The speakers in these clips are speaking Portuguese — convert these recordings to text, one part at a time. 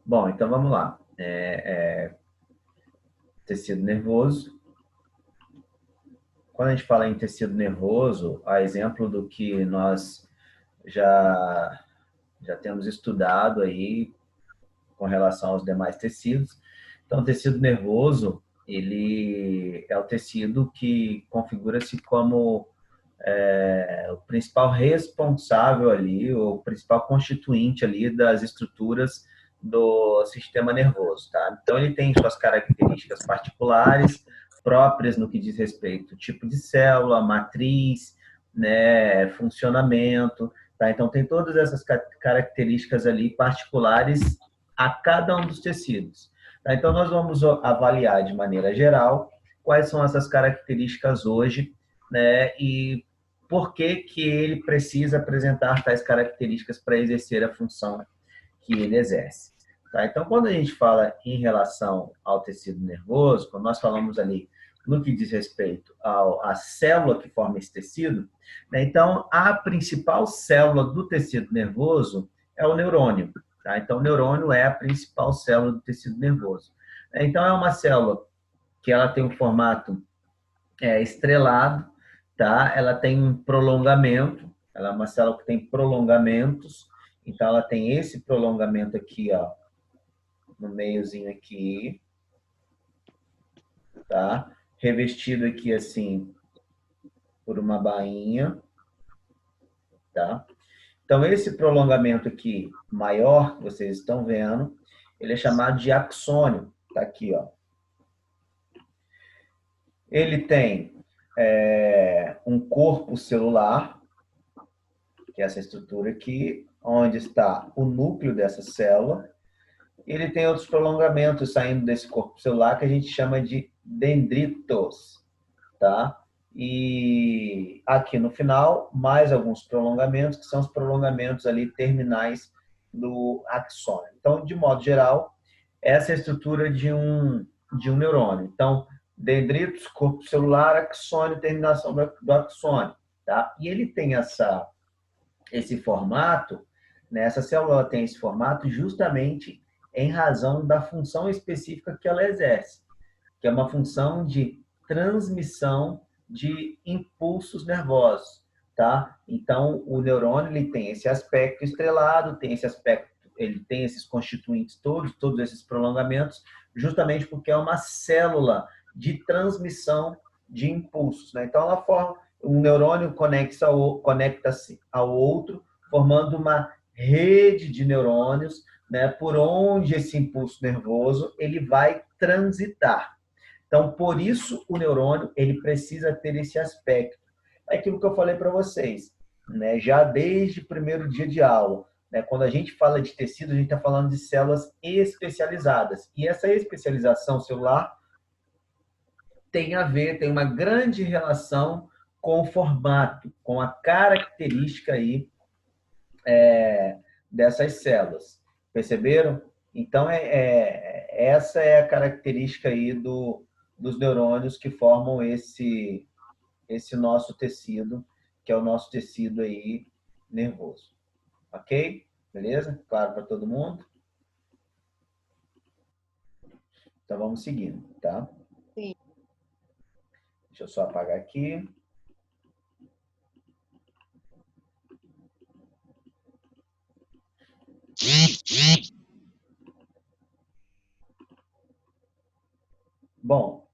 Bom, então vamos lá. Tecido nervoso. Quando a gente fala em tecido nervoso, a exemplo do que nós já temos estudado aí com relação aos demais tecidos. Então, o tecido nervoso, ele é o tecido que configura-se como o principal responsável ali, o principal constituinte ali das estruturas do sistema nervoso, tá? Então, ele tem suas características particulares, próprias no que diz respeito ao tipo de célula, matriz, né, funcionamento, tá? Então, tem todas essas características ali particulares a cada um dos tecidos. Tá? Então, nós vamos avaliar de maneira geral quais são essas características hoje, né, e por que que ele precisa apresentar tais características para exercer a função que ele exerce. Tá? Então, quando a gente fala em relação ao tecido nervoso, quando nós falamos ali no que diz respeito à célula que forma esse tecido, né, então, a principal célula do tecido nervoso é o neurônio. Tá? Então, o neurônio é a principal célula do tecido nervoso. Então, é uma célula que ela tem um formato estrelado, tá? Ela tem um prolongamento, ela é uma célula que tem prolongamentos, então ela tem esse prolongamento aqui, ó, no meiozinho aqui, tá? Revestido aqui assim por uma bainha, tá? Então esse prolongamento aqui maior que vocês estão vendo, ele é chamado de axônio, tá aqui, ó. Ele tem um corpo celular, que é essa estrutura aqui, onde está o núcleo dessa célula. Ele tem outros prolongamentos saindo desse corpo celular que a gente chama de dendritos, tá? E aqui no final, mais alguns prolongamentos, que são os prolongamentos ali terminais do axônio. Então, de modo geral, essa é a estrutura de um neurônio. Então, dendritos, corpo celular, axônio, terminação do axônio, tá? E ele tem esse formato, né? Essa célula tem esse formato justamente em razão da função específica que ela exerce, que é uma função de transmissão de impulsos nervosos, tá? Então, o neurônio ele tem esse aspecto estrelado, tem esse aspecto, ele tem esses constituintes todos esses prolongamentos, justamente porque é uma célula de transmissão de impulsos, né? Então, ela forma um neurônio conecta-se ao outro, formando uma rede de neurônios, né, por onde esse impulso nervoso ele vai transitar. Então, por isso, o neurônio ele precisa ter esse aspecto. É aquilo que eu falei para vocês, né, já desde o primeiro dia de aula. Né, quando a gente fala de tecido, a gente está falando de células especializadas. E essa especialização celular tem uma grande relação com o formato, com a característica aí dessas células. Perceberam? Então, essa é a característica aí dos neurônios que formam esse nosso tecido, que é o nosso tecido aí nervoso. Ok? Beleza? Claro para todo mundo? Então, vamos seguindo, tá? Sim. Deixa eu só apagar aqui. Bom,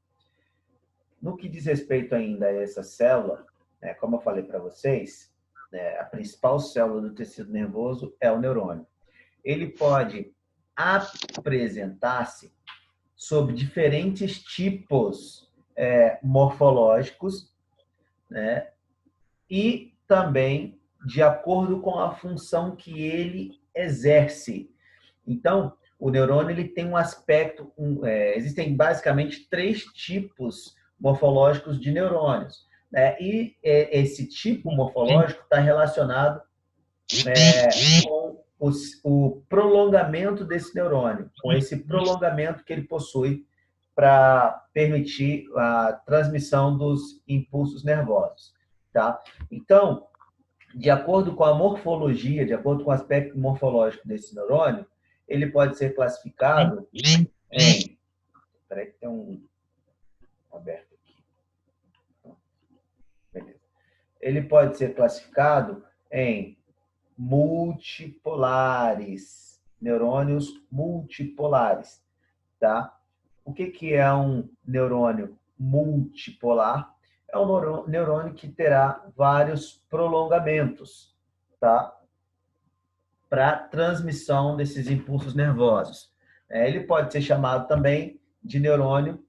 no que diz respeito ainda a essa célula, né, como eu falei para vocês, né, a principal célula do tecido nervoso é o neurônio. Ele pode apresentar-se sob diferentes tipos morfológicos, né, e também de acordo com a função que ele exerce. Então, o neurônio ele tem um aspecto, existem basicamente 3 tipos morfológicos de neurônios. Né? E esse tipo morfológico está relacionado com o prolongamento desse neurônio, com esse prolongamento que ele possui para permitir a transmissão dos impulsos nervosos. Tá? Então, de acordo com a morfologia, de acordo com o aspecto morfológico desse neurônio, ele pode ser classificado em... Espera que tem um aberto aqui. Beleza. Ele pode ser classificado em multipolares, neurônios multipolares, tá? O que é um neurônio multipolar? É um neurônio que terá vários prolongamentos, tá? Para transmissão desses impulsos nervosos. Ele pode ser chamado também de neurônio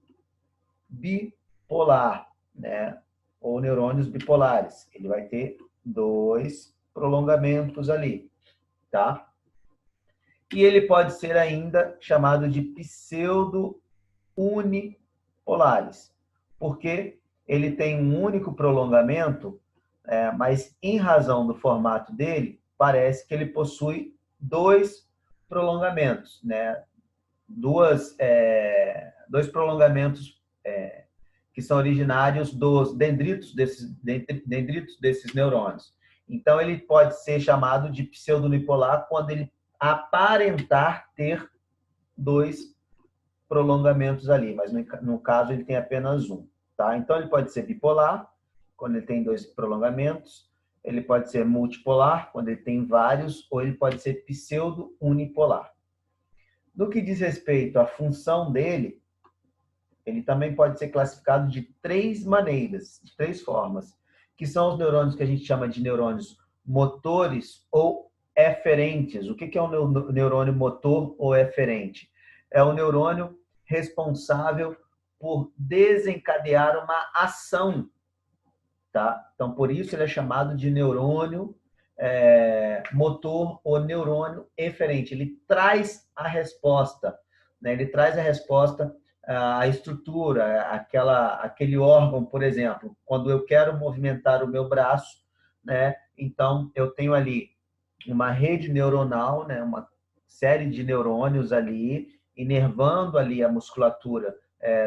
bipolar, né? Ou neurônios bipolares. Ele vai ter dois prolongamentos ali, tá? E ele pode ser ainda chamado de pseudo-unipolares, porque ele tem um único prolongamento, mas em razão do formato dele, parece que ele possui dois prolongamentos, né? Dois prolongamentos que são originários dos dendritos desses neurônios. Então, ele pode ser chamado de pseudonipolar quando ele aparentar ter dois prolongamentos ali, mas no caso ele tem apenas um, tá? Então, ele pode ser bipolar, quando ele tem dois prolongamentos, ele pode ser multipolar, quando ele tem vários, ou ele pode ser pseudo-unipolar. No que diz respeito à função dele, ele também pode ser classificado de três maneiras, de três formas, que são os neurônios que a gente chama de neurônios motores ou eferentes. O que é um neurônio motor ou eferente? É o neurônio responsável por desencadear uma ação, tá? Então, por isso ele é chamado de neurônio motor ou neurônio eferente. Ele traz a resposta, né? Ele traz a resposta, a estrutura, aquele órgão, por exemplo, quando eu quero movimentar o meu braço, né? Então, eu tenho ali uma rede neuronal, né? Uma série de neurônios ali, inervando ali a musculatura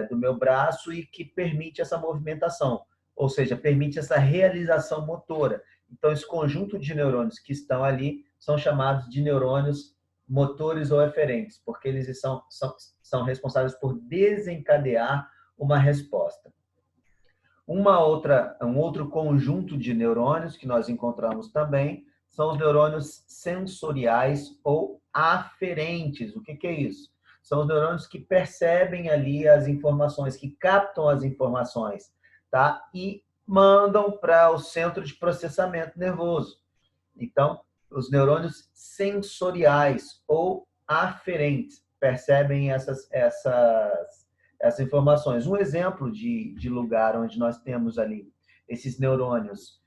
do meu braço e que permite essa movimentação, ou seja, permite essa realização motora. Então, esse conjunto de neurônios que estão ali são chamados de neurônios motores ou eferentes, porque eles são responsáveis por desencadear uma resposta. Um outro conjunto de neurônios que nós encontramos também são os neurônios sensoriais ou aferentes. O que é isso? São os neurônios que percebem ali as informações, que captam as informações, tá? E mandam para o centro de processamento nervoso. Então, os neurônios sensoriais ou aferentes percebem essas informações. Um exemplo de lugar onde nós temos ali esses neurônios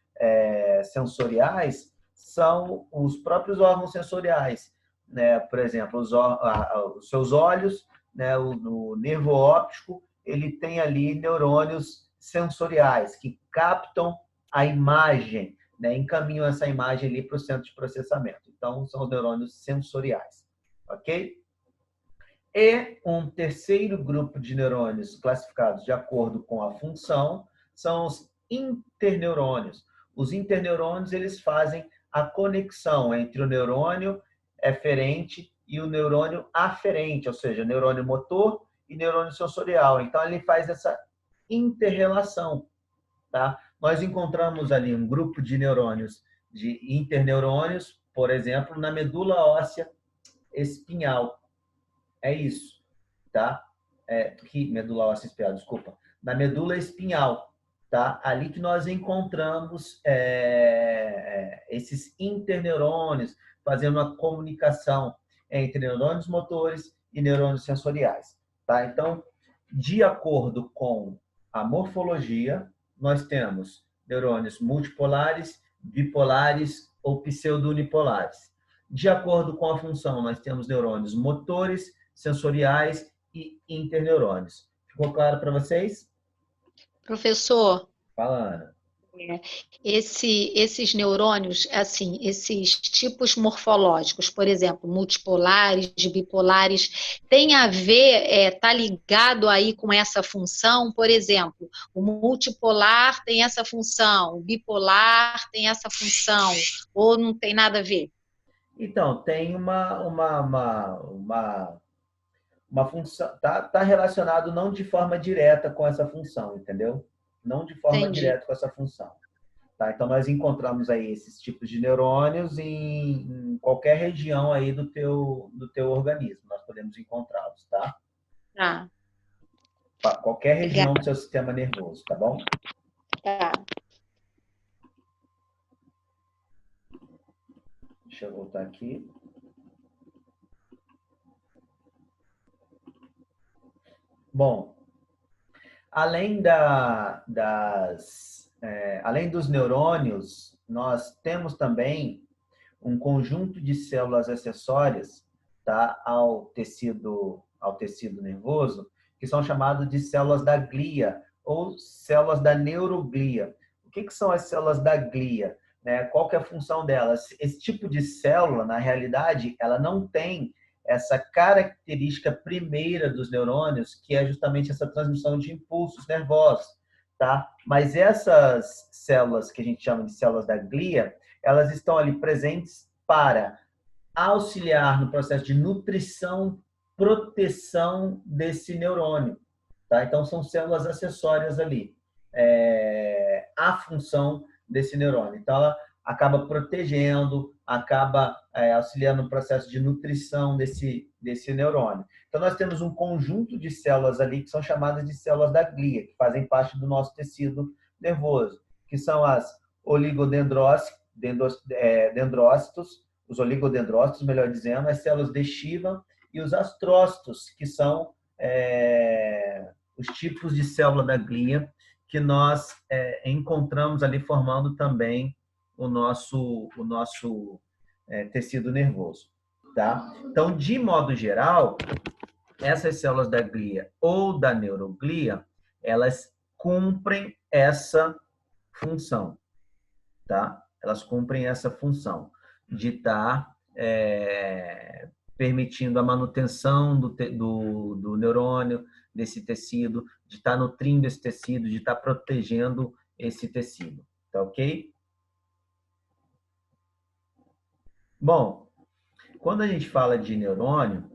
sensoriais são os próprios órgãos sensoriais, né? Por exemplo, os seus olhos, né? O nervo óptico, ele tem ali neurônios sensoriais que captam a imagem, né? Encaminham essa imagem ali para o centro de processamento. Então, são os neurônios sensoriais, ok? E um terceiro grupo de neurônios classificados de acordo com a função são os interneurônios. Os interneurônios, eles fazem a conexão entre o neurônio eferente e o neurônio aferente, ou seja, neurônio motor e neurônio sensorial. Então, ele faz essa interrelação, tá? Nós encontramos ali um grupo de neurônios, de interneurônios, por exemplo, na medula óssea espinhal. É isso, tá? Que medula óssea espinhal, desculpa. Na medula espinhal, tá? Ali que nós encontramos esses interneurônios fazendo uma comunicação entre neurônios motores e neurônios sensoriais, tá? Então, de acordo com a morfologia, nós temos neurônios multipolares, bipolares ou pseudo-unipolares. De acordo com a função, nós temos neurônios motores, sensoriais e interneurônios. Ficou claro para vocês? Professor, Fala, Ana. É, esses neurônios, assim, esses tipos morfológicos, por exemplo, multipolares, bipolares, tem a ver, tá ligado aí com essa função, por exemplo, o multipolar tem essa função, o bipolar tem essa função, ou não tem nada a ver? Então, tem uma função, tá relacionado não de forma direta com essa função, entendeu? Não de forma Entendi. direta com essa função. Tá? Então, nós encontramos aí esses tipos de neurônios em qualquer região aí do teu organismo. Nós podemos encontrá-los, tá? Tá, Qualquer legal, região do seu sistema nervoso, tá bom? tá. Deixa eu voltar aqui. Bom, além além dos neurônios, nós temos também um conjunto de células acessórias, tá, ao tecido nervoso, que são chamadas de células da glia ou células da neuroglia. O que são as células da glia? Né? Qual que é a função delas? Esse tipo de célula, na realidade, ela não tem essa característica primeira dos neurônios, que é justamente essa transmissão de impulsos nervosos, tá? Mas essas células que a gente chama de células da glia, elas estão ali presentes para auxiliar no processo de nutrição, proteção desse neurônio. Tá? Então, são células acessórias ali, a função desse neurônio. Então, ela acaba protegendo, acaba auxiliando no processo de nutrição desse neurônio. Então, nós temos um conjunto de células ali que são chamadas de células da glia, que fazem parte do nosso tecido nervoso, que são as oligodendrócitos, os oligodendrócitos, melhor dizendo, as células de Shiva e os astrócitos, que são os tipos de célula da glia que nós encontramos ali formando também o nosso tecido nervoso. Tá? Então, de modo geral, essas células da glia ou da neuroglia, elas cumprem essa função, tá? Elas cumprem essa função de estar permitindo a manutenção do neurônio, desse tecido, de estar nutrindo esse tecido, de estar protegendo esse tecido. Tá ok? Bom, quando a gente fala de neurônio,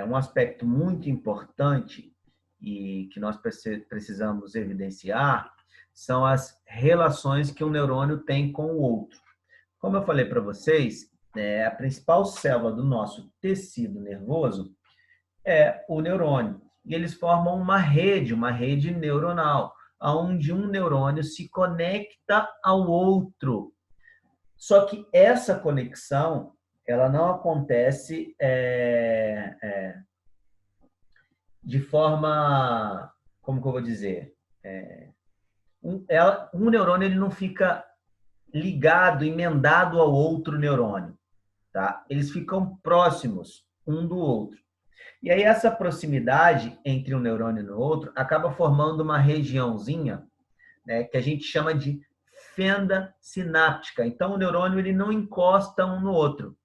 um aspecto muito importante e que nós precisamos evidenciar são as relações que um neurônio tem com o outro. Como eu falei para vocês, a principal célula do nosso tecido nervoso é o neurônio. E eles formam uma rede neuronal, onde um neurônio se conecta ao outro. Só que essa conexão, ela não acontece de forma, como que eu vou dizer? Um neurônio ele não fica ligado, emendado ao outro neurônio. Tá? Eles ficam próximos um do outro. E aí essa proximidade entre um neurônio e o outro acaba formando uma regiãozinha, né, que a gente chama de fenda sináptica. Então o neurônio ele não encosta um no outro.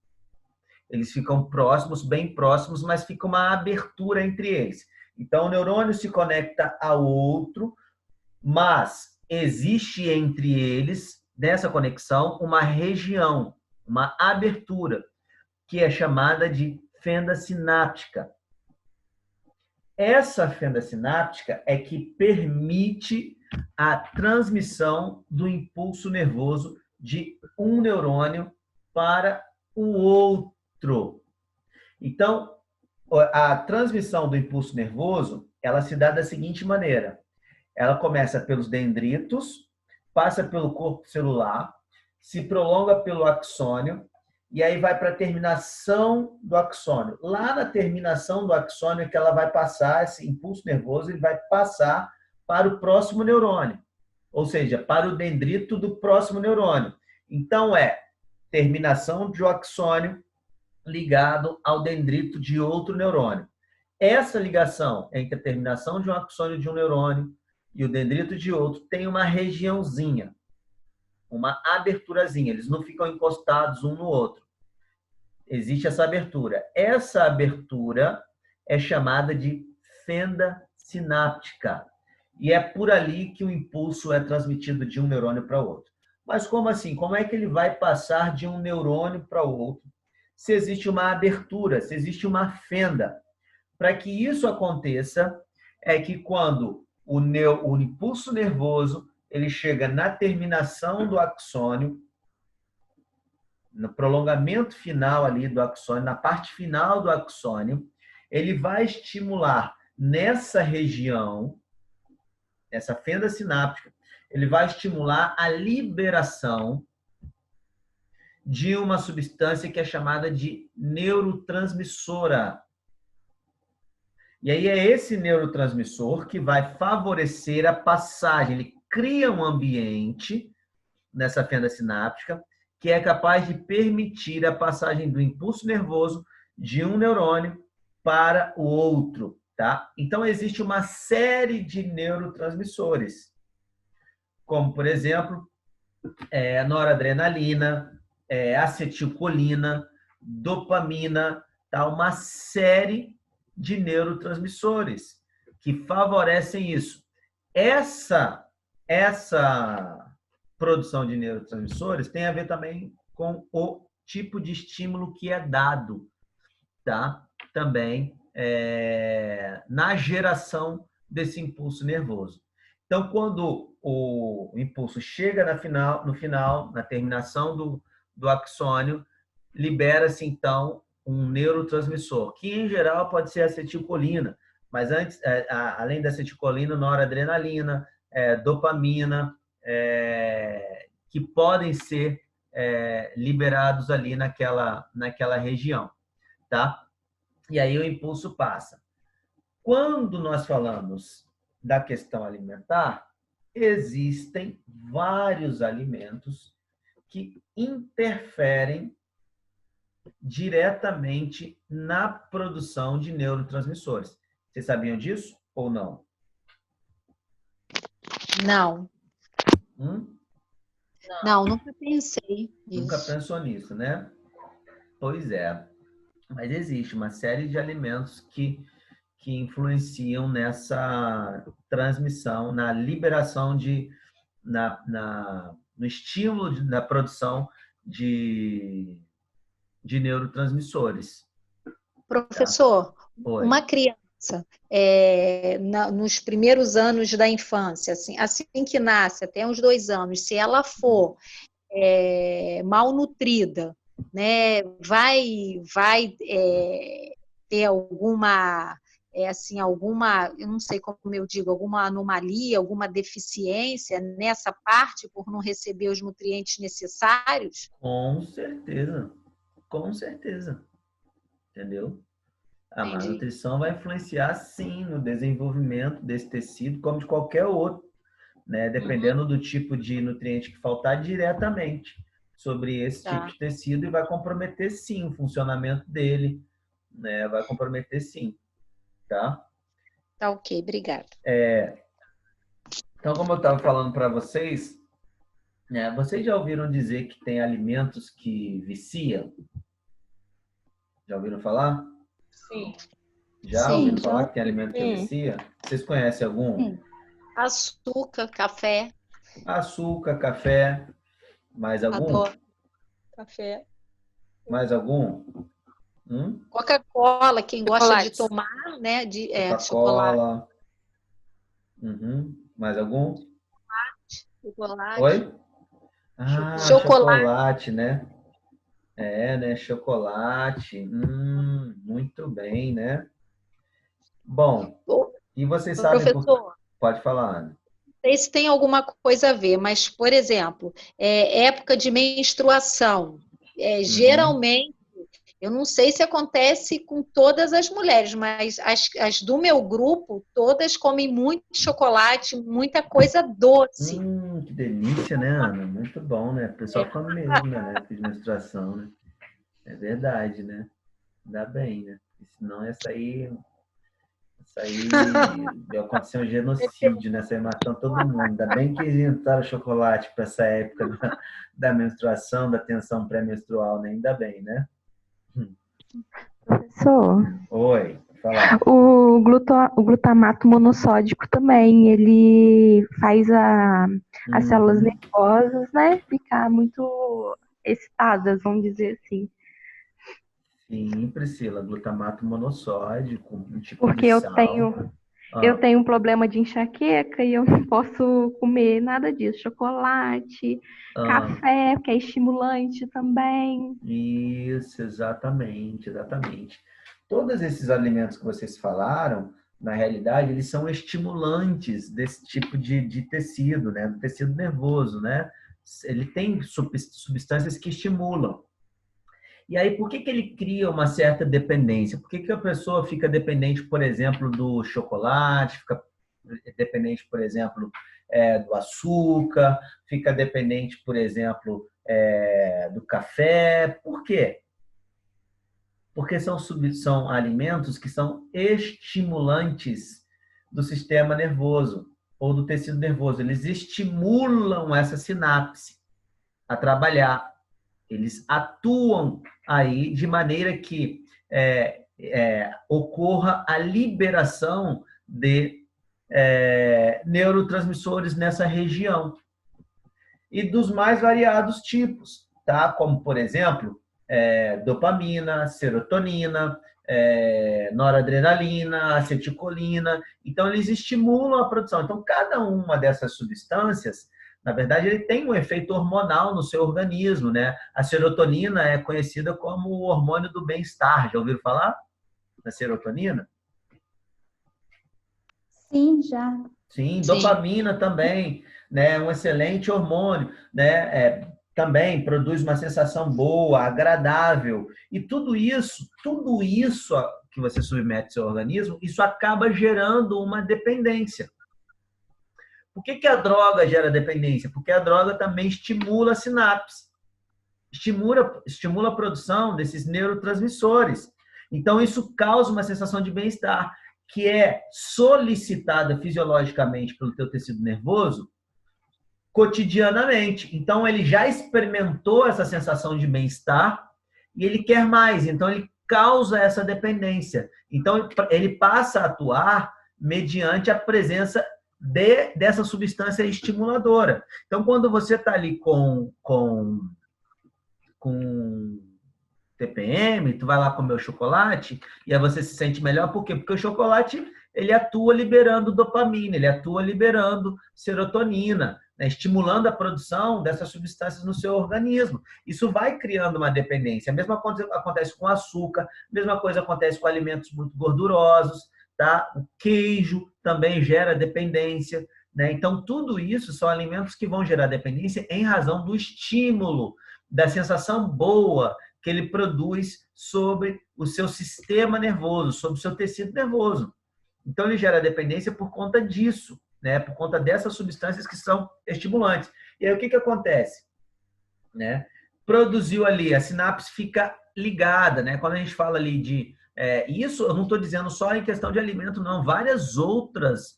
Eles ficam próximos, bem próximos, mas fica uma abertura entre eles. Então o neurônio se conecta ao outro, mas existe entre eles, nessa conexão, uma região, uma abertura, que é chamada de fenda sináptica. Essa fenda sináptica é que permite a transmissão do impulso nervoso de um neurônio para o outro. Então, a transmissão do impulso nervoso, ela se dá da seguinte maneira. Ela começa pelos dendritos, passa pelo corpo celular, se prolonga pelo axônio, e aí vai para a terminação do axônio. Lá na terminação do axônio é que ela vai passar, esse impulso nervoso, ele vai passar para o próximo neurônio, ou seja, para o dendrito do próximo neurônio. Então, terminação de um axônio ligado ao dendrito de outro neurônio. Essa ligação entre a terminação de um axônio de um neurônio e o dendrito de outro tem uma regiãozinha. uma aberturazinha, eles não ficam encostados um no outro. Existe essa abertura. Essa abertura é chamada de fenda sináptica. E é por ali que o impulso é transmitido de um neurônio para outro. Mas como assim? Como é que ele vai passar de um neurônio para o outro? Se existe uma abertura, se existe uma fenda. Para que isso aconteça, é que quando o impulso nervoso ele chega na terminação do axônio, no prolongamento final ali do axônio, na parte final do axônio, ele vai estimular nessa região, essa fenda sináptica, ele vai estimular a liberação de uma substância que é chamada de neurotransmissora. E aí é esse neurotransmissor que vai favorecer a passagem, ele cria um ambiente nessa fenda sináptica que é capaz de permitir a passagem do impulso nervoso de um neurônio para o outro, tá? Então existe uma série de neurotransmissores, como por exemplo, noradrenalina, acetilcolina, dopamina, tá? Uma série de neurotransmissores que favorecem isso. Essa produção de neurotransmissores tem a ver também com o tipo de estímulo que é dado, tá? Também na geração desse impulso nervoso. Então, quando o impulso chega no final, na terminação do axônio, libera-se, então, um neurotransmissor, que, em geral, pode ser acetilcolina, mas antes, além da acetilcolina, noradrenalina, dopamina, que podem ser liberados ali naquela região, tá? E aí o impulso passa. Quando nós falamos da questão alimentar, existem vários alimentos que interferem diretamente na produção de neurotransmissores. Vocês sabiam disso ou não? Não. Não, nunca pensei nisso. Nunca pensou nisso, né? Pois é. Mas existe uma série de alimentos que influenciam nessa transmissão, na liberação no estímulo da produção de neurotransmissores. Professor, tá? Uma criança nos primeiros anos da infância, assim que nasce, até uns 2 anos, se ela for malnutrida, né, vai ter alguma, eu não sei como eu digo, alguma anomalia, alguma deficiência nessa parte por não receber os nutrientes necessários? Com certeza, entendeu? A má nutrição vai influenciar, sim, no desenvolvimento desse tecido, como de qualquer outro, né? Dependendo do tipo de nutriente que faltar diretamente sobre esse tipo de tecido, e vai comprometer, sim, o funcionamento dele, né? Vai comprometer, sim, tá? Tá ok, obrigada. Então, como eu estava falando para vocês, vocês já ouviram dizer que tem alimentos que viciam? Já ouviram falar? Sim. Já ouviram falar que tem alimento que vicia? Vocês conhecem algum? Sim. Açúcar, café. Açúcar, café. Mais algum? Adoro café. Mais algum? Coca-Cola, quem gosta de tomar, né? Coca-Cola. Mais algum? Chocolate. Oi? Chocolate, né? Né? Chocolate. Muito bem, né? Bom, e vocês sabem... Professor, Pode falar, Ana. Não sei se tem alguma coisa a ver, mas, por exemplo, época de menstruação. Geralmente, eu não sei se acontece com todas as mulheres, mas as do meu grupo, todas comem muito chocolate, muita coisa doce. Que delícia, né, Ana? Muito bom, né? O pessoal come mesmo, né? De menstruação, né? É verdade, né? Ainda bem, né? Senão essa Isso aí deu acontecer um genocídio, né? Você matando todo mundo. Ainda bem que inventaram chocolate para essa época da menstruação, da tensão pré-menstrual, né? Ainda bem, né? Professor, Oi, falar. o glutamato monossódico também, ele faz as células nervosas, né, ficar muito excitadas, vamos dizer assim. Sim, Priscila, glutamato monossódico, um tipo Porque de sal. eu tenho um problema de enxaqueca e eu não posso comer nada disso. Chocolate, Ah, café, que é estimulante também. isso, exatamente, exatamente. Todos esses alimentos que vocês falaram, na realidade, eles são estimulantes desse tipo de tecido, né? Do tecido nervoso, né? Ele tem substâncias que estimulam. E aí, por que que ele cria uma certa dependência? Por que que a pessoa fica dependente, por exemplo, do chocolate, fica dependente, por exemplo, do açúcar, fica dependente, por exemplo, do café? Por quê? Porque são alimentos que são estimulantes do sistema nervoso ou do tecido nervoso. Eles estimulam essa sinapse a trabalhar. Eles atuam aí de maneira que ocorra a liberação de neurotransmissores nessa região e dos mais variados tipos, tá? Como, por exemplo, dopamina, serotonina, noradrenalina, acetilcolina. Então, eles estimulam a produção. Então, cada uma dessas substâncias, na verdade, ele tem um efeito hormonal no seu organismo, né? A serotonina é conhecida como o hormônio do bem-estar. Já ouviram falar da serotonina? Sim, já. Sim, Sim. dopamina também, né? Um excelente hormônio, né? Também produz uma sensação boa, agradável. E tudo isso que você submete ao seu organismo, isso acaba gerando uma dependência. Por que que a droga gera dependência? Porque a droga também estimula a sinapse, estimula a produção desses neurotransmissores. Então, isso causa uma sensação de bem-estar, que é solicitada fisiologicamente pelo teu tecido nervoso cotidianamente. Então, ele já experimentou essa sensação de bem-estar e ele quer mais. Então, ele causa essa dependência. Então, ele passa a atuar mediante a presença dessa substância estimuladora. Então, quando você está ali com TPM, tu vai lá comer o chocolate e aí você se sente melhor. Por quê? Porque o chocolate, ele atua liberando dopamina, ele atua liberando serotonina, né? Estimulando a produção dessas substâncias no seu organismo. Isso vai criando uma dependência. A mesma coisa acontece com açúcar, a mesma coisa acontece com alimentos muito gordurosos, tá? O queijo também gera dependência, né? Então, tudo isso são alimentos que vão gerar dependência em razão do estímulo, da sensação boa que ele produz sobre o seu sistema nervoso, sobre o seu tecido nervoso. Então, ele gera dependência por conta disso, né? Por conta dessas substâncias que são estimulantes. E aí, o que que acontece? Né? Produziu ali, a sinapse fica ligada, né? Quando a gente fala ali de... isso eu não estou dizendo só em questão de alimento, não. Várias outros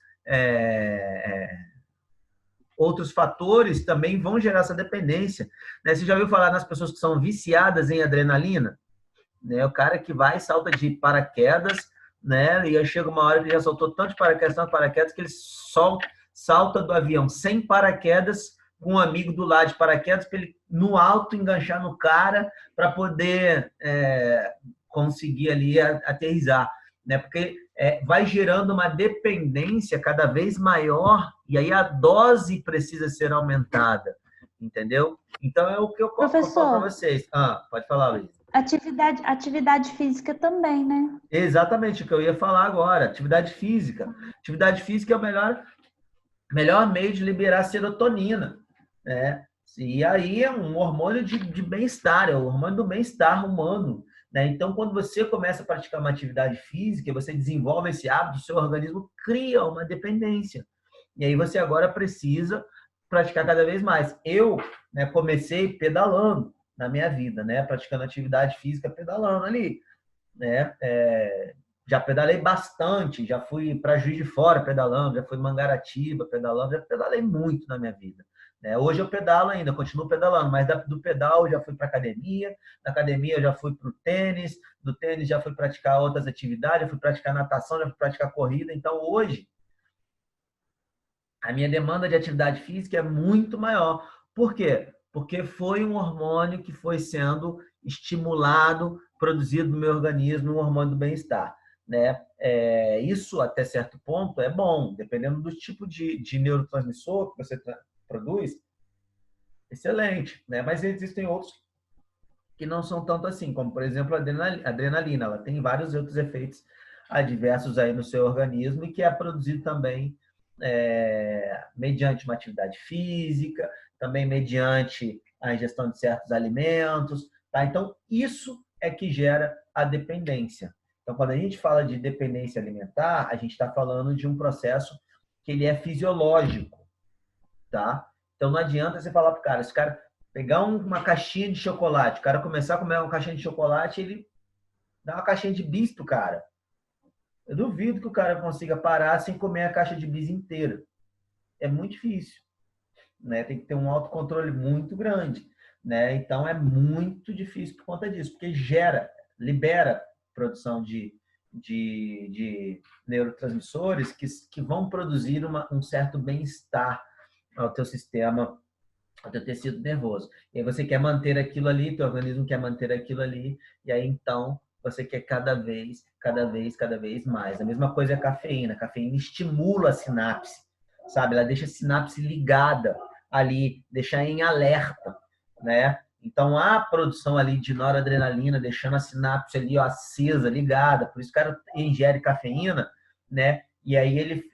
fatores também vão gerar essa dependência. Né? Você já ouviu falar nas pessoas que são viciadas em adrenalina? Né? O cara que vai e salta de paraquedas, né? E aí chega uma hora que ele já saltou tanto de paraquedas, que ele salta do avião sem paraquedas, com um amigo do lado de paraquedas, para ele no alto enganchar no cara para poder conseguir ali aterrissar. Né? Porque vai gerando uma dependência cada vez maior e aí a dose precisa ser aumentada, entendeu? Então é o que eu falo para vocês. Pode falar, Luiz. Atividade física também, né? Exatamente o que eu ia falar agora. Atividade física. Atividade física é o melhor meio de liberar serotonina, né? E aí é um hormônio de bem-estar, é o hormônio do bem-estar humano. Né? Então, quando você começa a praticar uma atividade física, você desenvolve esse hábito, o seu organismo cria uma dependência. E aí você agora precisa praticar cada vez mais. Eu, né, comecei pedalando na minha vida, né? Praticando atividade física, pedalando ali. Né? já pedalei bastante, já fui para Juiz de Fora pedalando, já fui em Mangaratiba pedalando, já pedalei muito na minha vida. Né? Hoje eu pedalo ainda, continuo pedalando, mas do pedal eu já fui para academia, da academia eu já fui para o tênis, do tênis já fui praticar outras atividades, já fui praticar natação, já fui praticar corrida. Então hoje a minha demanda de atividade física é muito maior. Por quê? Porque foi um hormônio que foi sendo estimulado, produzido no meu organismo, um hormônio do bem-estar. Né? Isso, até certo ponto, é bom, dependendo do tipo de neurotransmissor que você produz, excelente. Né? Mas existem outros que não são tanto assim, como, por exemplo, a adrenalina. Ela tem vários outros efeitos adversos aí no seu organismo e que é produzido também mediante uma atividade física, também mediante a ingestão de certos alimentos. Tá? Então, isso é que gera a dependência. Então, quando a gente fala de dependência alimentar, a gente está falando de um processo que ele é fisiológico. Tá? Então, não adianta você falar para o cara, esse cara pegar uma caixinha de chocolate, o cara começar a comer uma caixinha de chocolate, ele dá uma caixinha de bis pro cara. Eu duvido que o cara consiga parar sem comer a caixa de bis inteira. É muito difícil. Né? Tem que ter um autocontrole muito grande. Né? Então, é muito difícil por conta disso, porque libera produção de neurotransmissores que vão produzir um certo bem-estar ao teu sistema, ao teu tecido nervoso. E aí você quer manter aquilo ali, teu organismo quer manter aquilo ali, e aí então você quer cada vez mais. A mesma coisa é a cafeína. A cafeína estimula a sinapse, sabe? Ela deixa a sinapse ligada ali, deixa em alerta, né? Então, a produção ali de noradrenalina, deixando a sinapse ali ó, acesa, ligada. Por isso o cara ingere cafeína, né? E aí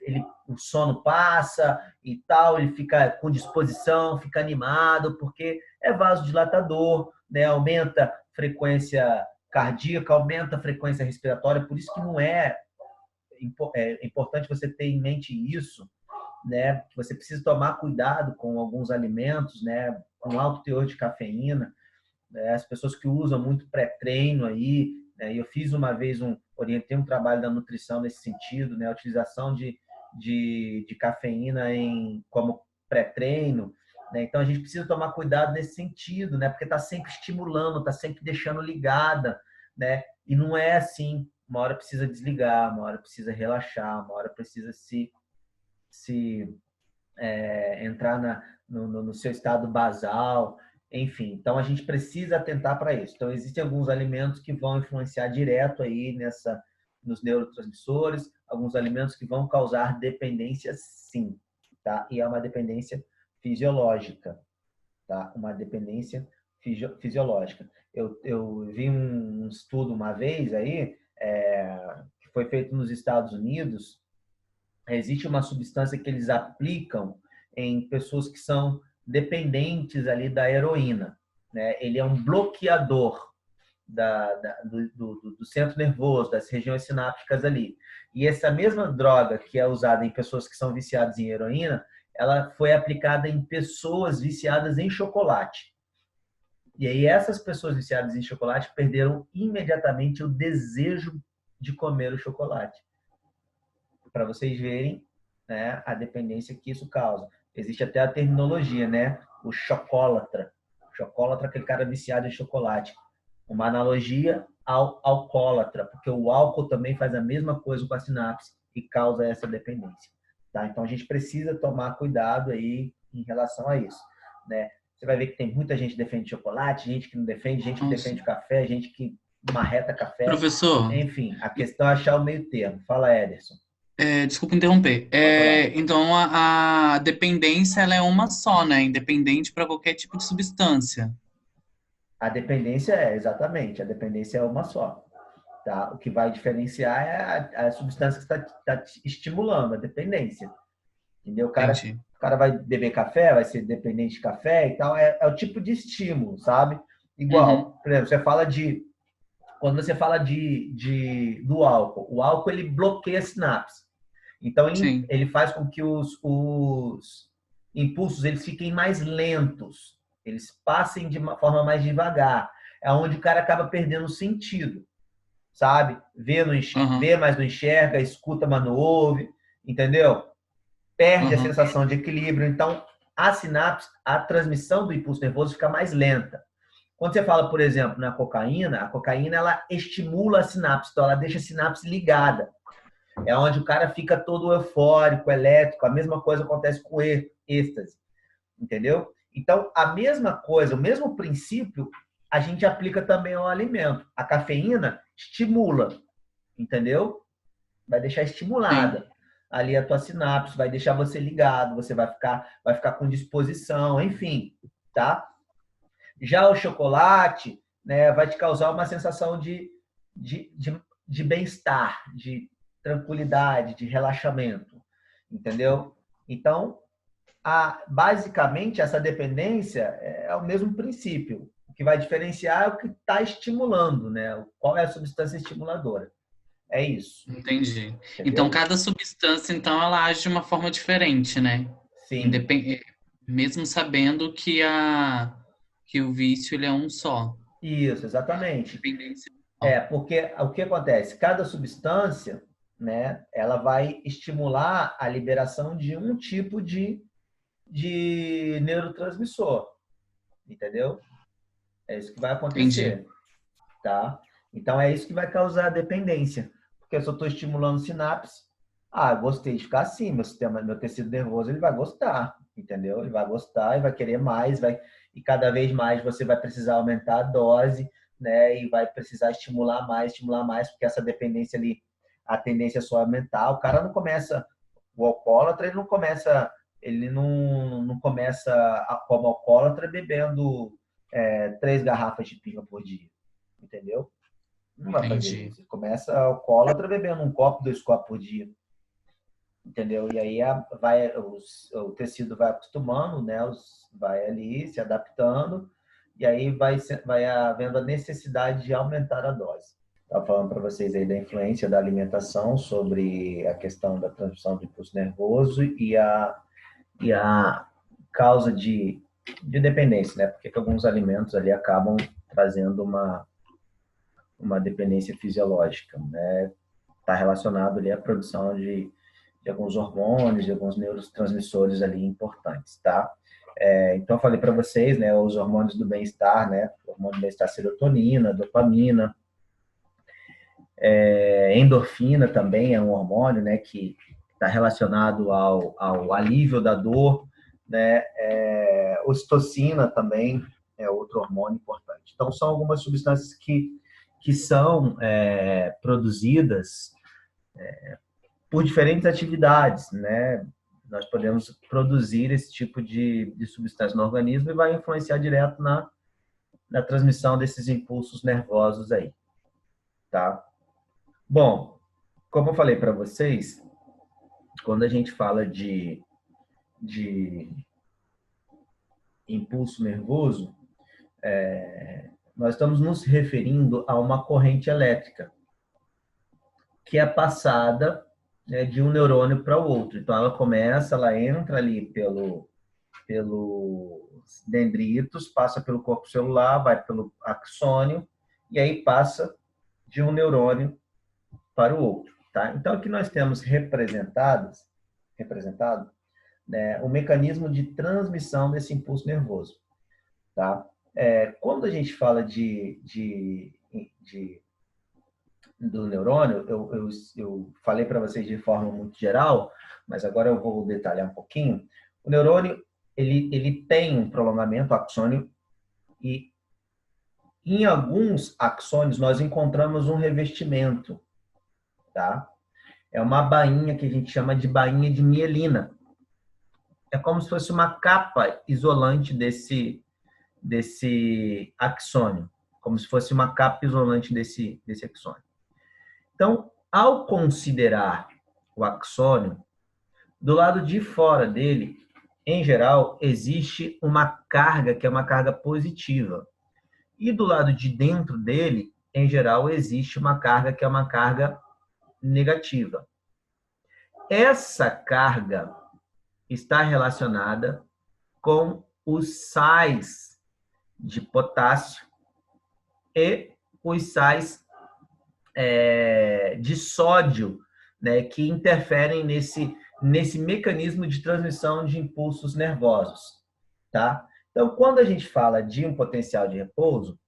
o sono passa e tal, ele fica com disposição, fica animado, porque é vasodilatador, né? Aumenta a frequência cardíaca, aumenta a frequência respiratória, por isso que não é importante você ter em mente isso, né? Você precisa tomar cuidado com alguns alimentos, né? Com alto teor de cafeína, né? As pessoas que usam muito pré-treino aí, né? Eu fiz uma vez orientei um trabalho da nutrição nesse sentido, né? A utilização de cafeína como pré-treino, né? Então a gente precisa tomar cuidado nesse sentido, né? Porque está sempre estimulando, está sempre deixando ligada, né? E não é assim. Uma hora precisa desligar, uma hora precisa relaxar, uma hora precisa entrar no seu estado basal, enfim. Então, a gente precisa atentar para isso. Então, existem alguns alimentos que vão influenciar direto aí nos neurotransmissores, alguns alimentos que vão causar dependência, sim, tá? E é uma dependência fisiológica, tá? Uma dependência fisiológica. Eu vi um estudo uma vez aí, que foi feito nos Estados Unidos. Existe uma substância que eles aplicam em pessoas que são dependentes ali da heroína, né? Ele é um bloqueador do centro nervoso, das regiões sinápticas ali. E essa mesma droga que é usada em pessoas que são viciadas em heroína, ela foi aplicada em pessoas viciadas em chocolate. E aí essas pessoas viciadas em chocolate perderam imediatamente o desejo de comer o chocolate. Para vocês verem, né, a dependência que isso causa. Existe até a terminologia, né? O chocólatra. Chocólatra é aquele cara viciado em chocolate. Uma analogia ao alcoólatra, porque o álcool também faz a mesma coisa com a sinapse e causa essa dependência. Tá? Então, a gente precisa tomar cuidado aí em relação a isso, né? Você vai ver que tem muita gente que defende chocolate, gente que não defende, gente que defende café, gente que marreta café. Professor. Enfim, a questão é achar o meio termo. Fala, Ederson. Desculpa interromper. Então, a dependência ela é uma só, né? Independente para qualquer tipo de substância. A dependência exatamente, a dependência é uma só. Tá? O que vai diferenciar é a substância que está estimulando a dependência. Entendeu? O cara vai beber café, vai ser dependente de café e tal. É o tipo de estímulo, sabe? Igual, por exemplo, quando você fala do álcool, o álcool ele bloqueia a sinapse. Então, ele faz com que os impulsos eles fiquem mais lentos, eles passem de uma forma mais devagar. É onde o cara acaba perdendo o sentido, sabe? Vê, Aham, vê, mas não enxerga, escuta, mas não ouve, entendeu? Perde a aham. sensação de equilíbrio. Então, a sinapse, a transmissão do impulso nervoso fica mais lenta. Quando você fala, por exemplo, na cocaína, a cocaína ela estimula a sinapse, então ela deixa a sinapse ligada. É onde o cara fica todo eufórico, elétrico. A mesma coisa acontece com êxtase, entendeu? Então, a mesma coisa, o mesmo princípio, a gente aplica também ao alimento. A cafeína estimula, entendeu? Vai deixar Sim, estimulada ali a tua sinapse, vai deixar você ligado, você vai ficar com disposição, enfim, tá? Já o chocolate, né, vai te causar uma sensação de, de, de bem-estar, de tranquilidade, de relaxamento, entendeu? Então, basicamente, essa dependência é o mesmo princípio. O que vai diferenciar é o que está estimulando, né? Qual é a substância estimuladora. É isso, entendi. Então, entendeu? cada substância, então, ela age de uma forma diferente, né? Sim, Independ... Mesmo sabendo que o vício ele é um só. isso, exatamente. Dependência. Porque o que acontece? Cada substância, né, ela vai estimular a liberação de um tipo de neurotransmissor, entendeu? É isso que vai Entendi. acontecer, tá? Então é isso que vai causar a dependência. Porque se eu estou estimulando sinapse, eu gostei de ficar assim, meu sistema, meu tecido nervoso, ele vai gostar, entendeu? Ele vai gostar e vai querer mais, e cada vez mais você vai precisar aumentar a dose, né? E vai precisar estimular mais, porque essa dependência ali, a tendência é só aumentar. O cara não começa, o alcoólatra, ele não começa como alcoólatra bebendo 3 garrafas de pinga por dia, entendeu? Não vai fazer Entendi. isso. Ele começa alcoólatra bebendo 1 copo, 2 copos por dia, entendeu? E aí o tecido vai acostumando, né? Vai ali se adaptando, e aí vai havendo a necessidade de aumentar a dose. Estava falando para vocês aí da influência da alimentação sobre a questão da transmissão do impulso nervoso e a causa de dependência, né? Porque que alguns alimentos ali acabam trazendo uma dependência fisiológica, né? Está relacionado ali à produção de alguns hormônios, de alguns neurotransmissores ali importantes, tá? Então, eu falei para vocês, né, os hormônios do bem-estar, né? O hormônio do bem-estar, serotonina, dopamina, endorfina também é um hormônio, né, que está relacionado ao alívio da dor, né? Ocitocina também é outro hormônio importante. Então, são algumas substâncias que são produzidas por diferentes atividades, né? Nós podemos produzir esse tipo de substância no organismo e vai influenciar direto na transmissão desses impulsos nervosos aí, tá? Bom, como eu falei para vocês, quando a gente fala de impulso nervoso, nós estamos nos referindo a uma corrente elétrica que é passada, né, de um neurônio para o outro. Então, ela entra ali pelos dendritos, passa pelo corpo celular, vai pelo axônio, e aí passa de um neurônio para o outro. Tá? Então, aqui nós temos representado, né, o mecanismo de transmissão desse impulso nervoso. Tá? Quando a gente fala do neurônio, eu falei para vocês de forma muito geral, mas agora eu vou detalhar um pouquinho. O neurônio, ele tem um prolongamento axônio e em alguns axônios nós encontramos um revestimento, tá? É uma bainha que a gente chama de bainha de mielina. É como se fosse uma capa isolante desse axônio, como se fosse uma capa isolante desse axônio. Então, ao considerar o axônio, do lado de fora dele, em geral, existe uma carga que é uma carga positiva. E do lado de dentro dele, em geral, existe uma carga que é uma carga negativa. Essa carga está relacionada com os sais de potássio e os sais de sódio, né, que interferem nesse mecanismo de transmissão de impulsos nervosos, tá? Então, quando a gente fala de um potencial de repouso,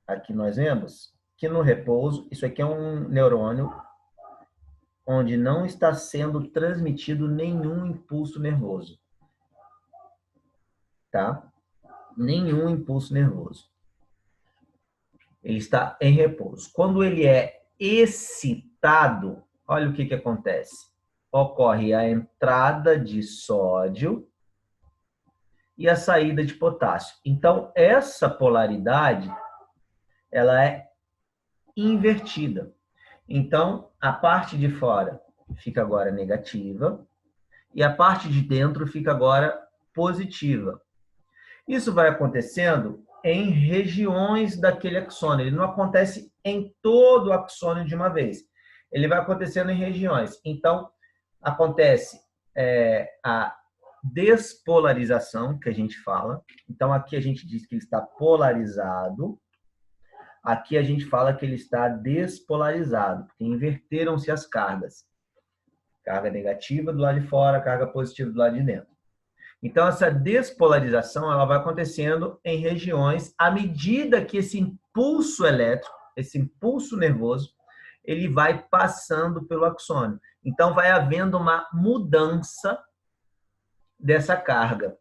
aqui nós vemos que no repouso, isso aqui é um neurônio onde não está sendo transmitido nenhum impulso nervoso, tá? Nenhum impulso nervoso. Ele está em repouso. Quando ele é excitado, olha o que acontece. Ocorre a entrada de sódio e a saída de potássio. Então, essa polaridade, ela é invertida. Então, a parte de fora fica agora negativa e a parte de dentro fica agora positiva. Isso vai acontecendo em regiões daquele axônio. Ele não acontece em todo o axônio de uma vez. Ele vai acontecendo em regiões. Então, acontece a despolarização, que a gente fala. Então, aqui a gente diz que ele está polarizado. Aqui a gente fala que ele está despolarizado, porque inverteram-se as cargas. Carga negativa do lado de fora, carga positiva do lado de dentro. Então, essa despolarização ela vai acontecendo em regiões à medida que esse impulso elétrico, esse impulso nervoso, ele vai passando pelo axônio. Então, vai havendo uma mudança dessa carga.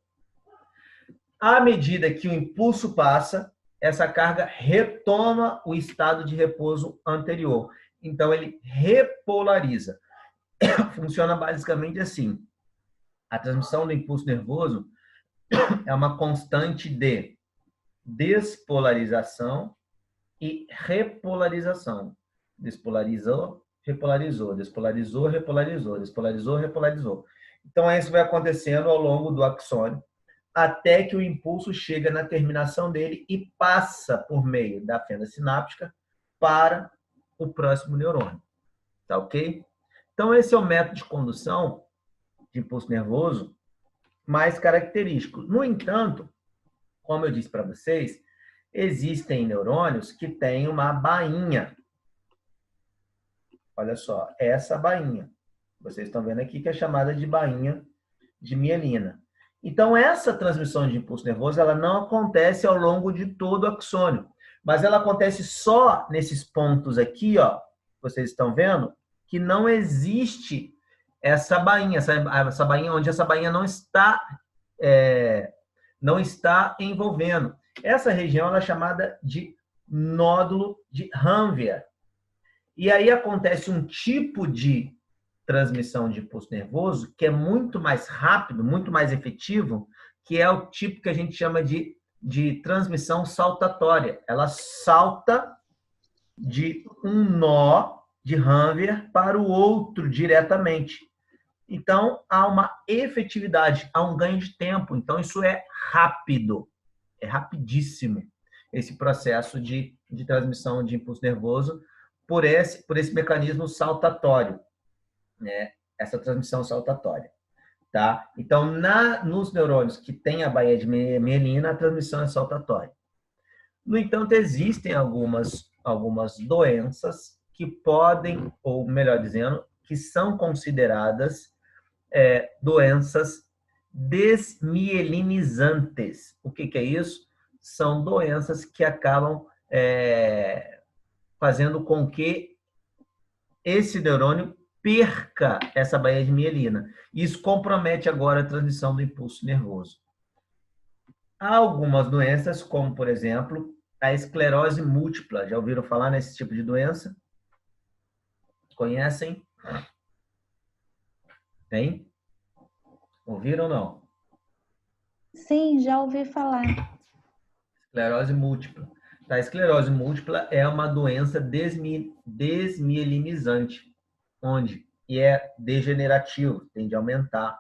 À medida que o impulso passa, essa carga retoma o estado de repouso anterior. Então, ele repolariza. Funciona basicamente assim. A transmissão do impulso nervoso é uma constante de despolarização e repolarização. Despolarizou, repolarizou, despolarizou, repolarizou, despolarizou, repolarizou. Então, isso vai acontecendo ao longo do axônio, até que o impulso chega na terminação dele e passa por meio da fenda sináptica para o próximo neurônio. Tá ok? Então, esse é o método de condução de impulso nervoso mais característico. No entanto, como eu disse para vocês, existem neurônios que têm uma bainha. Olha só, essa bainha. Vocês estão vendo aqui que é chamada de bainha de mielina. Então, essa transmissão de impulso nervoso, ela não acontece ao longo de todo o axônio, mas ela acontece só nesses pontos aqui, ó, vocês estão vendo, que não existe essa bainha onde essa bainha não está envolvendo. Essa região ela é chamada de nódulo de Ranvier. E aí acontece um tipo de transmissão de impulso nervoso que é muito mais rápido, muito mais efetivo, que é o tipo que a gente chama de transmissão saltatória. Ela salta de um nó de Ranvier para o outro diretamente. Então, há uma efetividade, há um ganho de tempo. Então, isso é rápido, é rapidíssimo esse processo de transmissão de impulso nervoso por esse mecanismo saltatório, né? Essa transmissão saltatória. Tá? Então, nos neurônios que têm a baía de mielina, a transmissão é saltatória. No entanto, existem algumas doenças que podem, ou melhor dizendo, que são consideradas doenças desmielinizantes. O que é isso? São doenças que acabam fazendo com que esse neurônio perca essa baía de mielina. Isso compromete agora a transmissão do impulso nervoso. Há algumas doenças, como, por exemplo, a esclerose múltipla. Já ouviram falar nesse tipo de doença? Conhecem? Tem? Ouviram ou não? Sim, já ouvi falar. Esclerose múltipla. A esclerose múltipla é uma doença desmielinizante, onde é degenerativo, tende a aumentar.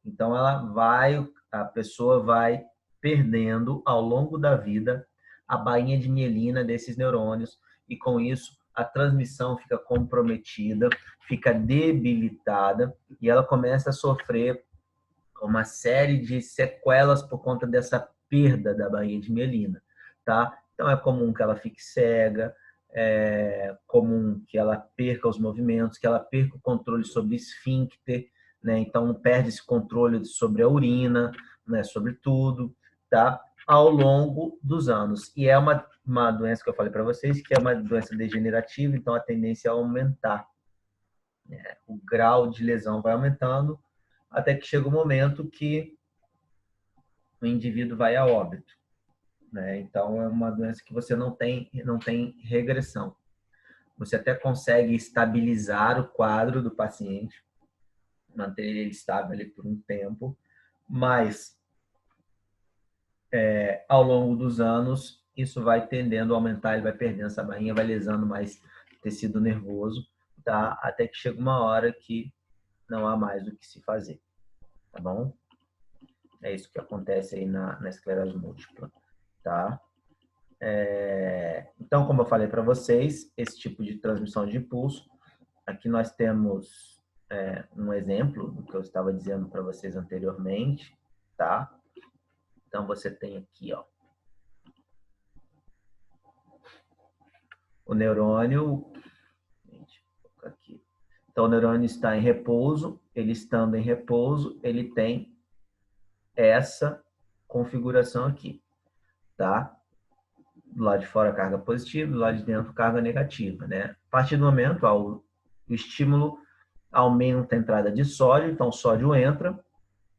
Então, a pessoa vai perdendo ao longo da vida a bainha de mielina desses neurônios e, com isso, a transmissão fica comprometida, fica debilitada e ela começa a sofrer uma série de sequelas por conta dessa perda da bainha de mielina, tá? Então, é comum que ela fique cega, comum que ela perca os movimentos, que ela perca o controle sobre o esfíncter, né? Então perde esse controle sobre a urina, né? Sobre tudo, tá? Ao longo dos anos. E é uma doença que eu falei para vocês, que é uma doença degenerativa, então a tendência é aumentar, né? O grau de lesão vai aumentando até que chega o momento que o indivíduo vai a óbito, né? Então é uma doença que você não tem regressão. Você até consegue estabilizar o quadro do paciente, manter ele estável ali por um tempo, mas ao longo dos anos isso vai tendendo a aumentar, ele vai perdendo essa barrinha, vai lesando mais tecido nervoso, tá? Até que chega uma hora que não há mais o que se fazer, tá bom? É isso que acontece aí na esclerose múltipla, tá? Então, como eu falei para vocês, esse tipo de transmissão de impulso, aqui nós temos um exemplo do que eu estava dizendo para vocês anteriormente, tá? Então, você tem aqui, ó, o neurônio. Aqui. Então, o neurônio está em repouso. Ele estando em repouso, ele tem essa configuração aqui, tá? Do lado de fora, carga positiva, do lado de dentro, carga negativa, né? A partir do momento, o estímulo aumenta a entrada de sódio, então o sódio entra,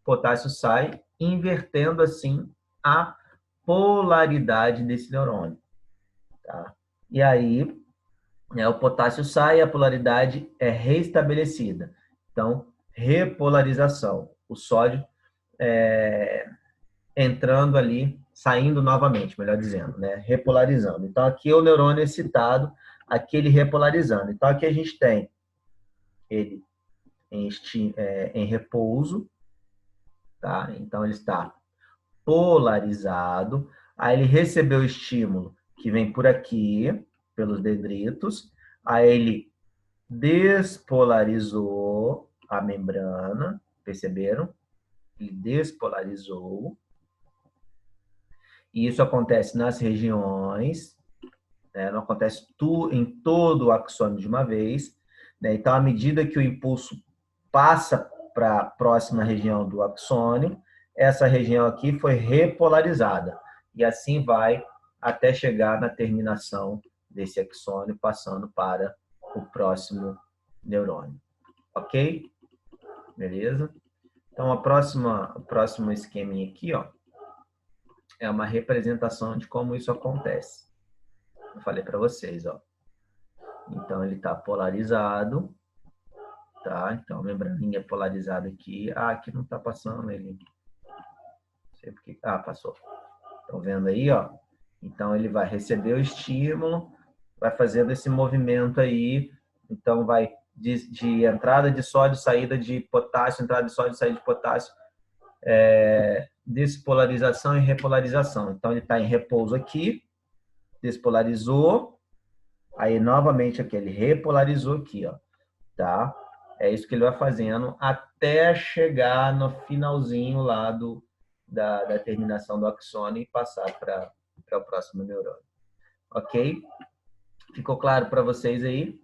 potássio sai, invertendo assim a polaridade desse neurônio, tá? E aí, o potássio sai e a polaridade é restabelecida. Então, repolarização. O sódio entrando ali, saindo novamente, melhor dizendo, né? Repolarizando. Então, aqui é o neurônio excitado, aqui ele repolarizando. Então, aqui a gente tem ele em repouso, tá? Então, ele está polarizado. Aí, ele recebeu o estímulo que vem por aqui, pelos dendritos. Aí, ele despolarizou a membrana, perceberam? Ele despolarizou. E isso acontece nas regiões, né? Não acontece em todo o axônio de uma vez, né? Então, à medida que o impulso passa para a próxima região do axônio, essa região aqui foi repolarizada. E assim vai até chegar na terminação desse axônio, passando para o próximo neurônio. Ok? Beleza? Então, o próximo esqueminha aqui, ó, é uma representação de como isso acontece. Eu falei para vocês, ó. Então, ele está polarizado, tá? Então, a membraninha polarizada aqui. Ah, aqui não está passando ele. Não sei porque. Ah, passou. Estão vendo aí, ó? Então, ele vai receber o estímulo, vai fazendo esse movimento aí. Então, vai de entrada de sódio, saída de potássio, entrada de sódio, saída de potássio, despolarização e repolarização. Então, ele está em repouso aqui, despolarizou, aí novamente aqui, ele repolarizou aqui, ó, tá? É isso que ele vai fazendo até chegar no finalzinho lá da terminação do axônio e passar para o próximo neurônio. Ok? Ficou claro para vocês aí?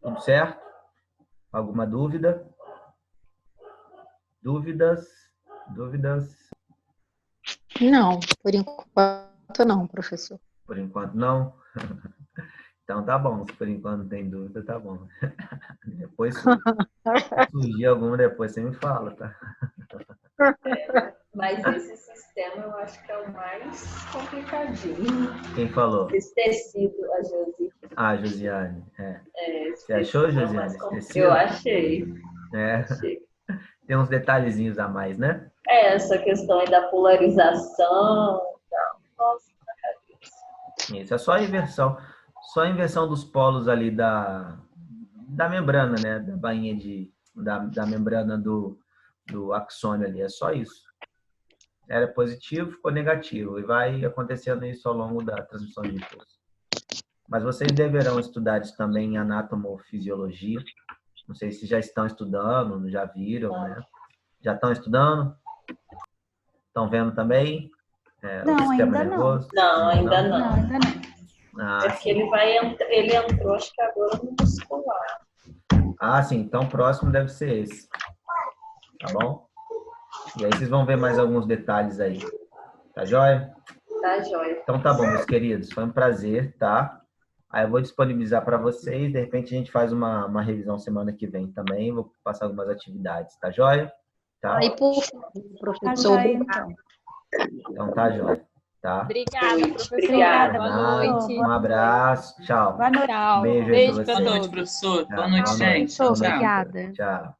Tudo certo? Alguma dúvida? Dúvidas? Não, por enquanto não, professor. Por enquanto não? Então tá bom, se por enquanto não tem dúvida, tá bom. Depois, se surgir alguma, depois você me fala, tá? Mas esse sistema eu acho que é o mais complicadinho. Quem falou? Esse tecido, a Josi. Ah, Josiane. Você achou, Josiane? Eu achei. Achei. Tem uns detalhezinhos a mais, né? Essa questão aí da polarização. Nossa, na cabeça. Isso, é só a inversão dos polos ali da membrana, né? Da bainha da membrana do axônio ali. É só isso. Era positivo, ficou negativo. E vai acontecendo isso ao longo da transmissão de impulso. Mas vocês deverão estudar isso também em anatomofisiologia. Não sei se já estão estudando, já viram, né? Já estão estudando? Estão vendo também? Não, o sistema ainda nervoso? Não, ainda não. Não, ainda não. Ah, É porque ele entrou, acho que agora no muscular. sim. Então, o próximo deve ser esse. Tá bom? E aí vocês vão ver mais alguns detalhes aí. Tá joia? Tá, joia. Então tá bom, meus queridos. Foi um prazer, tá? Aí eu vou disponibilizar para vocês. De repente a gente faz uma revisão semana que vem também. Vou passar algumas atividades. Tá joia? Tá? Aí, por favor, Tá professor, joia, obrigada. Então tá joia. Tá? Obrigada, professor. Obrigada. Boa Nada. noite. Um abraço. Tchau. Boa noite. Tchau. Beijo aí Beijo pra pra vocês. Boa noite, todos. professor. Boa Tá, noite, boa gente. noite. Tchau. Obrigada. Tchau.